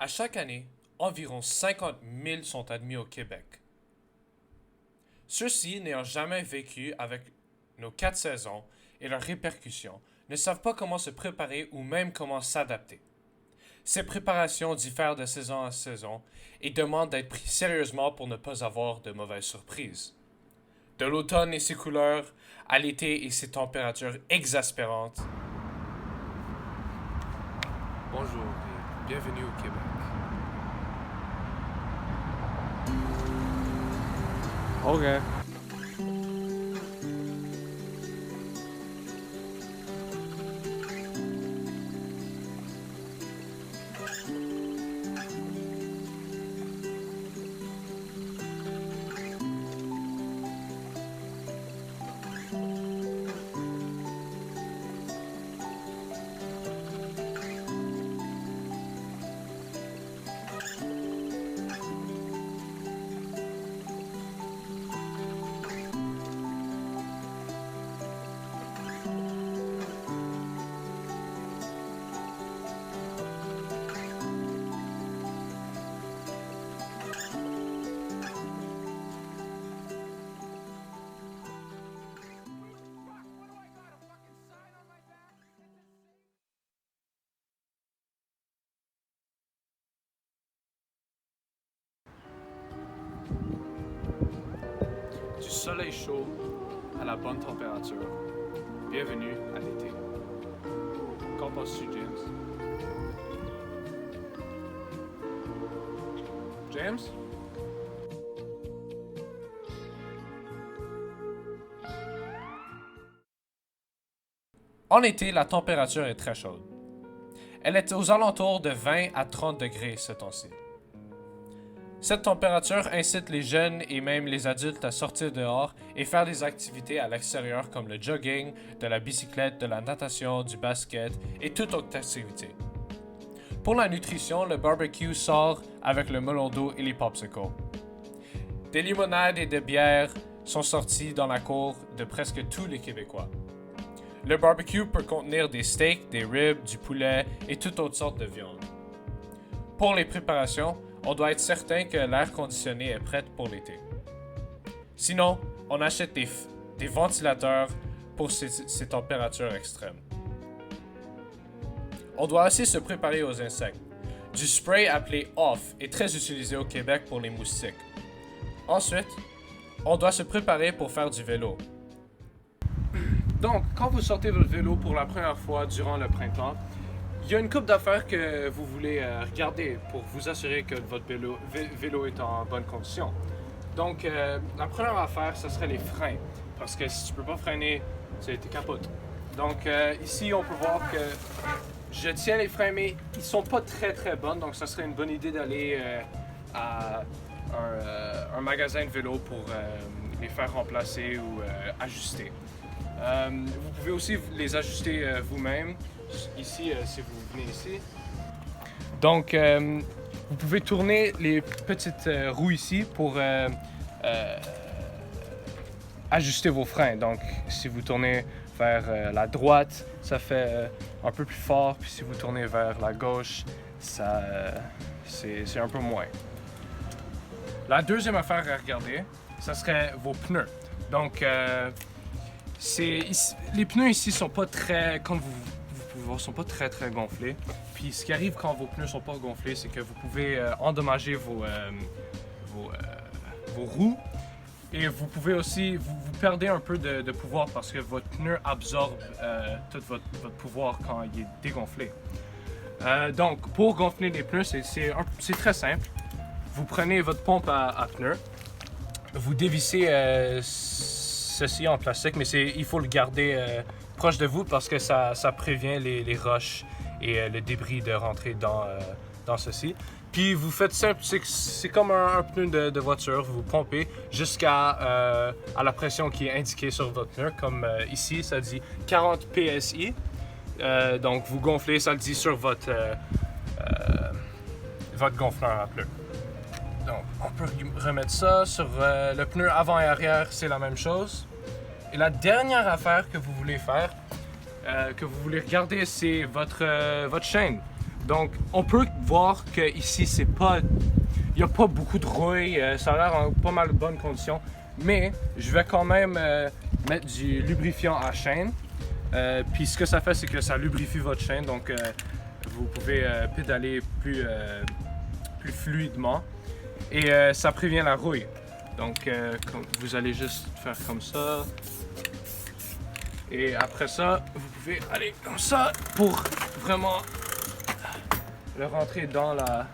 À chaque année, environ 50 000 sont admis au Québec. Ceux-ci, n'ayant jamais vécu avec nos 4 saisons et leurs répercussions, ne savent pas comment se préparer ou même comment s'adapter. Ces préparations diffèrent de saison en saison et demandent d'être pris sérieusement pour ne pas avoir de mauvaises surprises. De l'automne et ses couleurs à l'été et ses températures exaspérantes. Bonjour et bienvenue au Québec. OK. Du soleil chaud à la bonne température. Bienvenue à l'été. Qu'en penses-tu, James? James? En été, la température est très chaude. Elle est aux alentours de 20 à 30 degrés ce temps-ci. Cette température incite les jeunes et même les adultes à sortir dehors et faire des activités à l'extérieur comme le jogging, de la bicyclette, de la natation, du basket et toute autre activité. Pour la nutrition, le barbecue sort avec le melon d'eau et les popsicles. Des limonades et des bières sont sorties dans la cour de presque tous les Québécois. Le barbecue peut contenir des steaks, des ribs, du poulet et toutes autres sortes de viande. Pour les préparations, on doit être certain que l'air conditionné est prêt pour l'été. Sinon, on achète des ventilateurs pour ces températures extrêmes. On doit aussi se préparer aux insectes. Du spray appelé Off est très utilisé au Québec pour les moustiques. Ensuite, on doit se préparer pour faire du vélo. Donc, quand vous sortez votre vélo pour la première fois durant le printemps, il y a une couple d'affaires que vous voulez regarder pour vous assurer que votre vélo est en bonne condition. Donc, la première affaire, ce serait les freins. Parce que si tu peux pas freiner, tu capotes. Donc, ici, on peut voir que je tiens les freins, mais ils sont pas très bonnes. Donc, ça serait une bonne idée d'aller à un magasin de vélo pour les faire remplacer ou ajuster. Vous pouvez aussi les ajuster vous-même, ici, si vous venez ici. Donc, vous pouvez tourner les petites roues ici pour ajuster vos freins. Donc, si vous tournez vers la droite, ça fait un peu plus fort, puis si vous tournez vers la gauche, c'est un peu moins. La deuxième affaire à regarder, ça serait vos pneus. Donc, les pneus ici sont pas très, comme vous pouvez voir, sont pas très gonflés. Puis ce qui arrive quand vos pneus sont pas gonflés, c'est que vous pouvez endommager vos roues. Et vous pouvez aussi, vous perdez un peu de pouvoir parce que votre pneu absorbe tout votre pouvoir quand il est dégonflé. Donc, pour gonfler les pneus, c'est très simple. Vous prenez votre pompe à pneus, vous dévissez ceci en plastique, mais il faut le garder proche de vous parce que ça prévient les roches et le débris de rentrer dans ceci. Puis vous faites simple, c'est comme un pneu de voiture, vous pompez jusqu'à à la pression qui est indiquée sur votre pneu, comme ici ça dit 40 PSI. Donc vous gonflez, ça le dit sur votre gonfleur à pneus. Donc on peut remettre ça sur le pneu avant et arrière, c'est la même chose. Et la dernière affaire que vous voulez faire, que vous voulez regarder, c'est votre chaîne. Donc, on peut voir qu'ici, il n'y a pas beaucoup de rouille, ça a l'air en pas mal de bonnes conditions. Mais je vais quand même mettre du lubrifiant à chaîne. Puis ce que ça fait, c'est que ça lubrifie votre chaîne, donc vous pouvez pédaler plus fluidement. Et ça prévient la rouille. Donc vous allez juste faire comme ça. Et après ça, vous pouvez aller comme ça pour vraiment le rentrer dans la...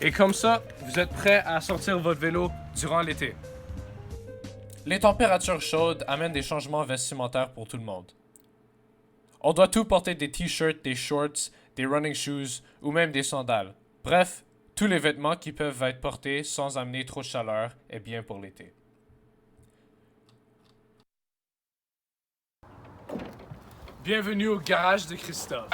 Et comme ça, vous êtes prêt à sortir votre vélo durant l'été. Les températures chaudes amènent des changements vestimentaires pour tout le monde. On doit tout porter des t-shirts, des shorts, des running shoes ou même des sandales. Bref, tous les vêtements qui peuvent être portés sans amener trop de chaleur est bien pour l'été. Bienvenue au garage de Christophe.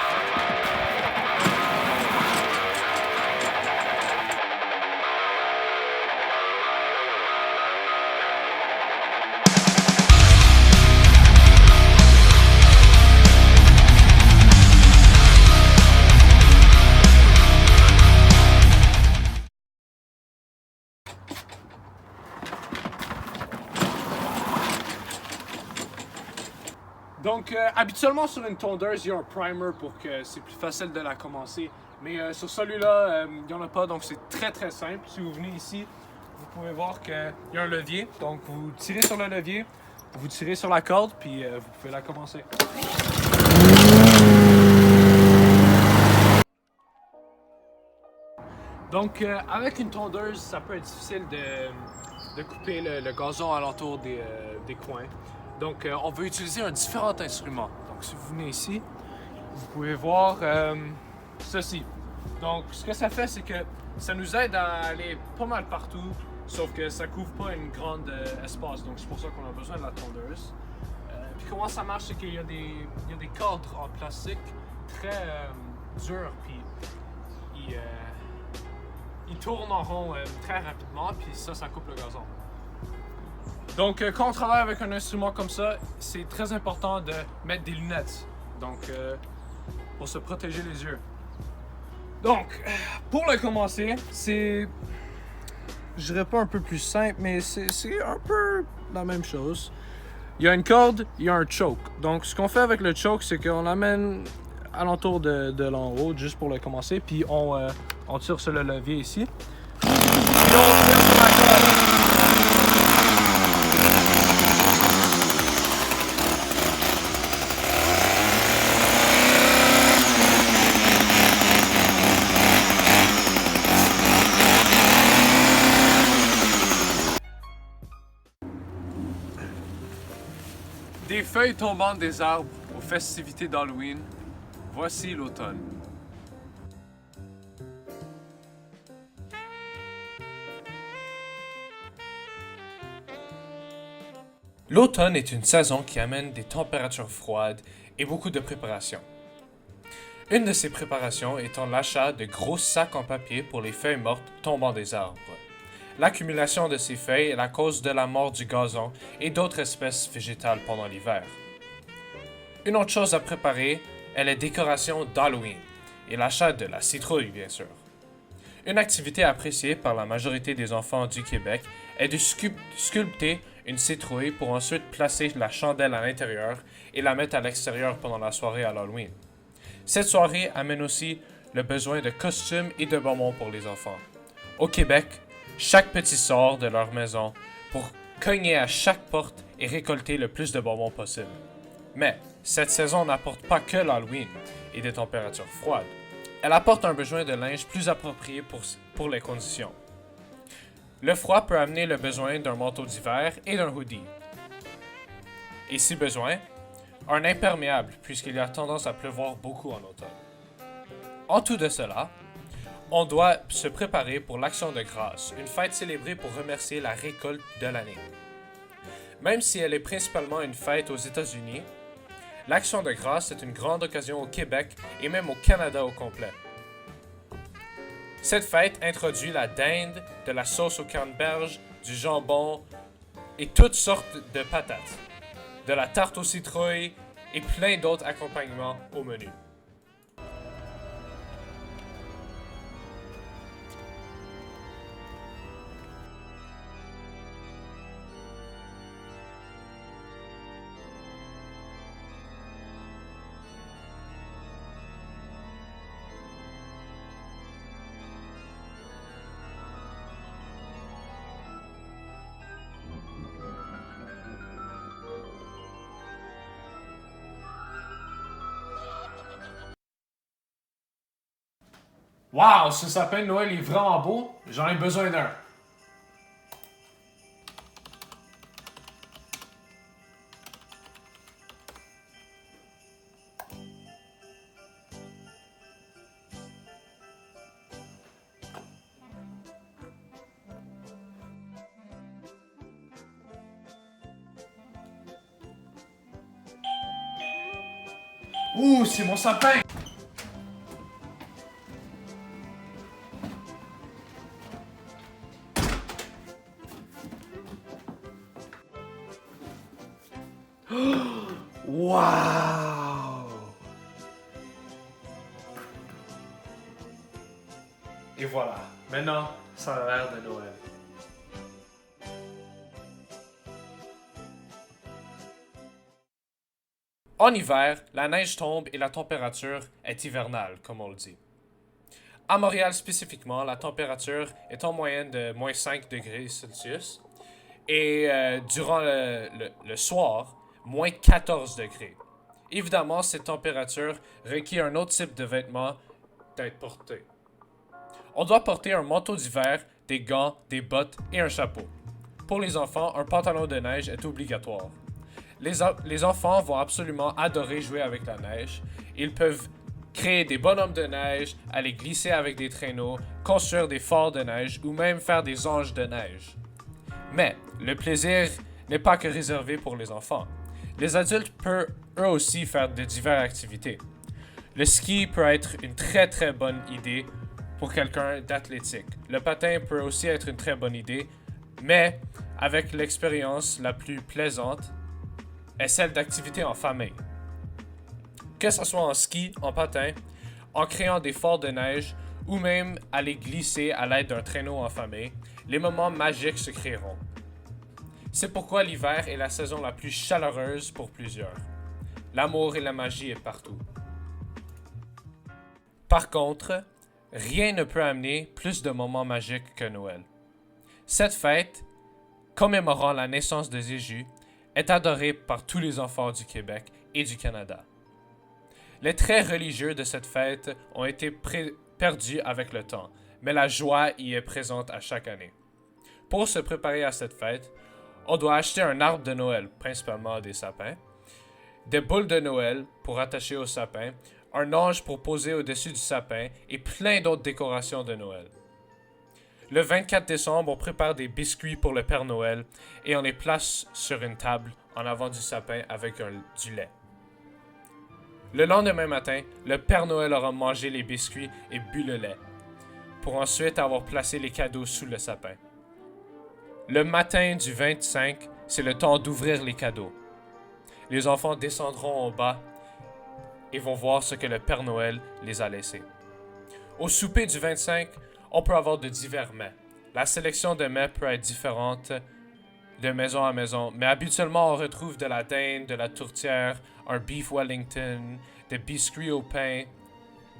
Donc, habituellement sur une tondeuse, il y a un primer pour que c'est plus facile de la commencer. Mais sur celui-là, il n'y en a pas, donc c'est très très simple. Si vous venez ici, vous pouvez voir qu'il y a un levier. Donc, vous tirez sur le levier, vous tirez sur la corde, puis vous pouvez la commencer. Donc, avec une tondeuse, ça peut être difficile de couper le gazon alentour des coins. Donc, on veut utiliser un différent instrument. Donc, si vous venez ici, vous pouvez voir ceci. Donc, ce que ça fait, c'est que ça nous aide à aller pas mal partout, sauf que ça couvre pas une grande espace. Donc, c'est pour ça qu'on a besoin de la tondeuse. Puis comment ça marche, c'est qu'il y a des cadres en plastique très durs, puis ils tournent en rond très rapidement, puis ça coupe le gazon. Donc, quand on travaille avec un instrument comme ça, c'est très important de mettre des lunettes. Donc, pour se protéger les yeux. Donc, pour le commencer, c'est... Je dirais pas un peu plus simple, mais c'est un peu la même chose. Il y a une corde, il y a un choke. Donc, ce qu'on fait avec le choke, c'est qu'on l'amène alentour de l'en haut, juste pour le commencer, puis on tire sur le levier ici. Puis on tire sur la corde. Des feuilles tombant des arbres aux festivités d'Halloween, voici l'automne. L'automne est une saison qui amène des températures froides et beaucoup de préparation. Une de ces préparations étant l'achat de gros sacs en papier pour les feuilles mortes tombant des arbres. L'accumulation de ces feuilles est la cause de la mort du gazon et d'autres espèces végétales pendant l'hiver. Une autre chose à préparer est les décorations d'Halloween et l'achat de la citrouille, bien sûr. Une activité appréciée par la majorité des enfants du Québec est de sculpter une citrouille pour ensuite placer la chandelle à l'intérieur et la mettre à l'extérieur pendant la soirée à l'Halloween. Cette soirée amène aussi le besoin de costumes et de bonbons pour les enfants. Au Québec, chaque petit sort de leur maison pour cogner à chaque porte et récolter le plus de bonbons possible. Mais cette saison n'apporte pas que l'Halloween et des températures froides. Elle apporte un besoin de linge plus approprié pour les conditions. Le froid peut amener le besoin d'un manteau d'hiver et d'un hoodie. Et si besoin, un imperméable puisqu'il y a tendance à pleuvoir beaucoup en automne. En tout de cela, on doit se préparer pour l'Action de grâce, une fête célébrée pour remercier la récolte de l'année. Même si elle est principalement une fête aux États-Unis, l'Action de grâce est une grande occasion au Québec et même au Canada au complet. Cette fête introduit la dinde, de la sauce aux canneberges, du jambon, et toutes sortes de patates, de la tarte aux citrouilles et plein d'autres accompagnements au menu. Wow, ce sapin de Noël est vraiment beau. J'en ai besoin d'un. Ouh, c'est mon sapin! Wow! Et voilà, maintenant, ça a l'air de Noël. En hiver, la neige tombe et la température est hivernale, comme on le dit. À Montréal spécifiquement, la température est en moyenne de moins 5 degrés Celsius et durant le soir, moins 14 degrés. Évidemment, cette température requiert un autre type de vêtements d'être porté. On doit porter un manteau d'hiver, des gants, des bottes et un chapeau. Pour les enfants, un pantalon de neige est obligatoire. Les enfants vont absolument adorer jouer avec la neige. Ils peuvent créer des bonhommes de neige, aller glisser avec des traîneaux, construire des forts de neige ou même faire des anges de neige. Mais le plaisir n'est pas que réservé pour les enfants. Les adultes peuvent eux aussi faire de diverses activités. Le ski peut être une très très bonne idée pour quelqu'un d'athlétique. Le patin peut aussi être une très bonne idée, mais avec l'expérience la plus plaisante est celle d'activités en famille. Que ce soit en ski, en patin, en créant des forts de neige ou même aller glisser à l'aide d'un traîneau en famille, les moments magiques se créeront. C'est pourquoi l'hiver est la saison la plus chaleureuse pour plusieurs. L'amour et la magie est partout. Par contre, rien ne peut amener plus de moments magiques que Noël. Cette fête, commémorant la naissance de Jésus, est adorée par tous les enfants du Québec et du Canada. Les traits religieux de cette fête ont été perdus avec le temps, mais la joie y est présente à chaque année. Pour se préparer à cette fête, on doit acheter un arbre de Noël, principalement des sapins, des boules de Noël pour attacher au sapin, un ange pour poser au-dessus du sapin et plein d'autres décorations de Noël. Le 24 décembre, on prépare des biscuits pour le Père Noël et on les place sur une table en avant du sapin avec du lait. Le lendemain matin, le Père Noël aura mangé les biscuits et bu le lait, pour ensuite avoir placé les cadeaux sous le sapin. Le matin du 25, c'est le temps d'ouvrir les cadeaux. Les enfants descendront en bas et vont voir ce que le Père Noël les a laissés. Au souper du 25, on peut avoir de divers mets. La sélection de mets peut être différente de maison à maison, mais habituellement on retrouve de la dinde, de la tourtière, un beef wellington, des biscuits au pain,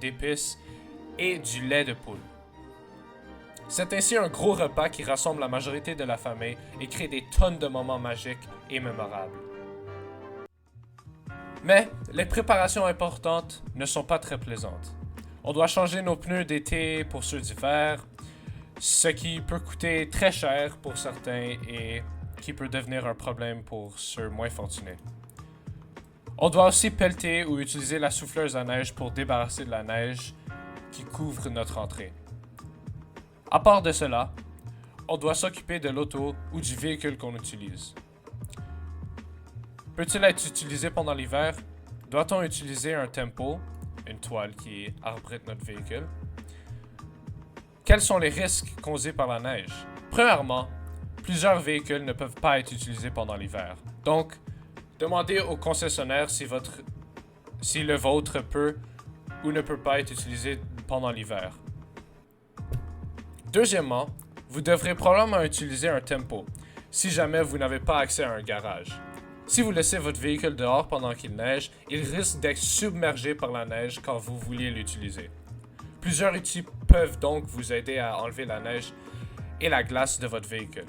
d'épices et du lait de poule. C'est ainsi un gros repas qui rassemble la majorité de la famille et crée des tonnes de moments magiques et mémorables. Mais les préparations importantes ne sont pas très plaisantes. On doit changer nos pneus d'été pour ceux d'hiver, ce qui peut coûter très cher pour certains et qui peut devenir un problème pour ceux moins fortunés. On doit aussi pelleter ou utiliser la souffleuse à neige pour débarrasser de la neige qui couvre notre entrée. À part de cela, on doit s'occuper de l'auto ou du véhicule qu'on utilise. Peut-il être utilisé pendant l'hiver? Doit-on utiliser un tempo, une toile qui abrite notre véhicule? Quels sont les risques causés par la neige? Premièrement, plusieurs véhicules ne peuvent pas être utilisés pendant l'hiver. Donc, demandez au concessionnaire si le vôtre peut ou ne peut pas être utilisé pendant l'hiver. Deuxièmement, vous devrez probablement utiliser un tempo, si jamais vous n'avez pas accès à un garage. Si vous laissez votre véhicule dehors pendant qu'il neige, il risque d'être submergé par la neige quand vous vouliez l'utiliser. Plusieurs outils peuvent donc vous aider à enlever la neige et la glace de votre véhicule.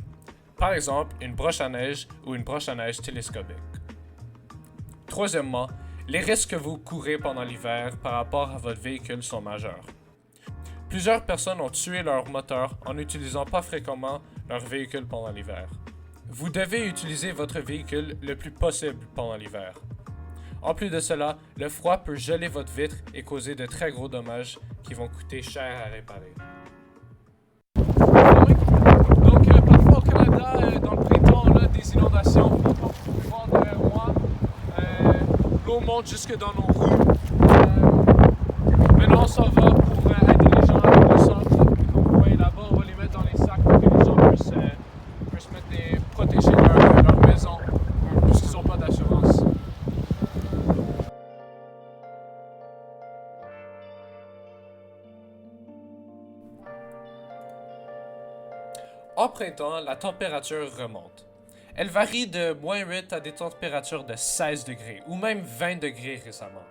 Par exemple, une broche à neige ou une broche à neige télescopique. Troisièmement, les risques que vous courez pendant l'hiver par rapport à votre véhicule sont majeurs. Plusieurs personnes ont tué leur moteur en n'utilisant pas fréquemment leur véhicule pendant l'hiver. Vous devez utiliser votre véhicule le plus possible pendant l'hiver. En plus de cela, le froid peut geler votre vitre et causer de très gros dommages qui vont coûter cher à réparer. Donc, parfois au Canada, dans le printemps, on a des inondations. Comme vous pouvez voir derrière moi, l'eau monte jusque dans nos rues. Maintenant, on s'en va pour aider les gens à le centre. Comme vous voyez là-bas, on va les mettre dans les sacs pour que les gens puissent protéger leur maison, puisqu'ils n'ont pas d'assurance. En printemps, la température remonte. Elle varie de -8 à des températures de 16 degrés ou même 20 degrés récemment.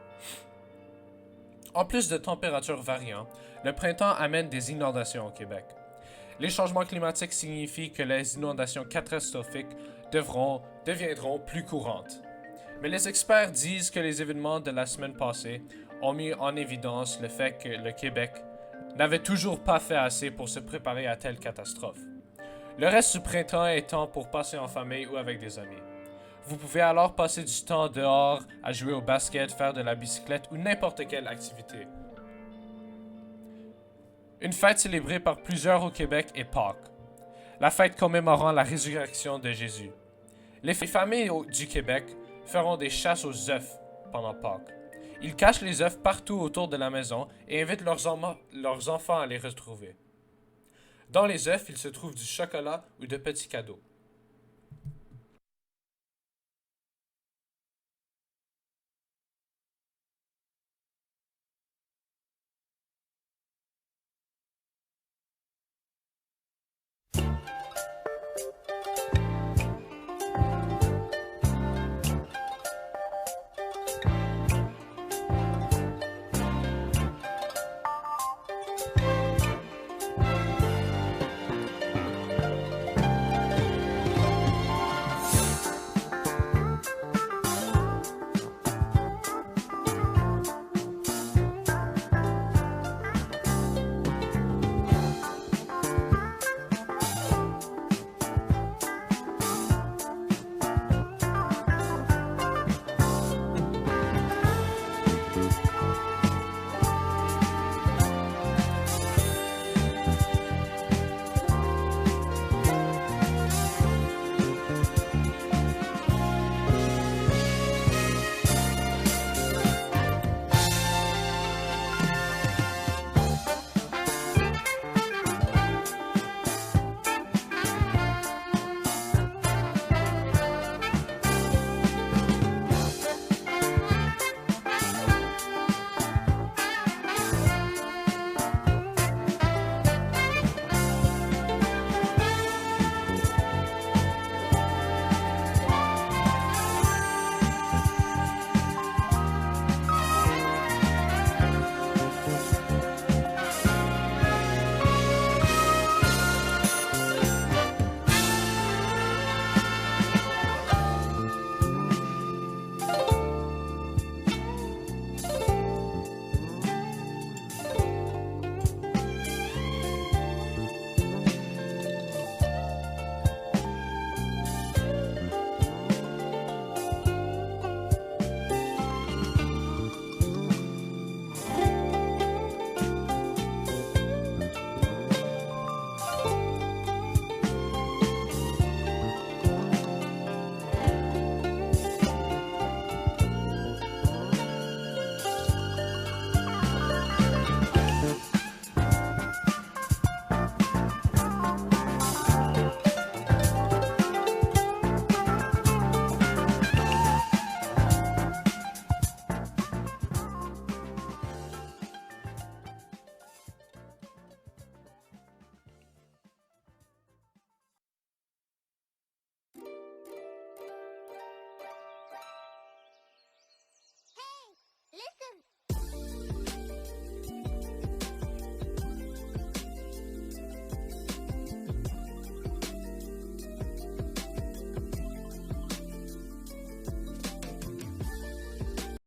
En plus de températures variantes, le printemps amène des inondations au Québec. Les changements climatiques signifient que les inondations catastrophiques deviendront plus courantes. Mais les experts disent que les événements de la semaine passée ont mis en évidence le fait que le Québec n'avait toujours pas fait assez pour se préparer à telle catastrophe. Le reste du printemps est temps pour passer en famille ou avec des amis. Vous pouvez alors passer du temps dehors à jouer au basket, faire de la bicyclette ou n'importe quelle activité. Une fête célébrée par plusieurs au Québec est Pâques, la fête commémorant la résurrection de Jésus. Les familles du Québec feront des chasses aux œufs pendant Pâques. Ils cachent les œufs partout autour de la maison et invitent leurs enfants à les retrouver. Dans les œufs, il se trouve du chocolat ou de petits cadeaux.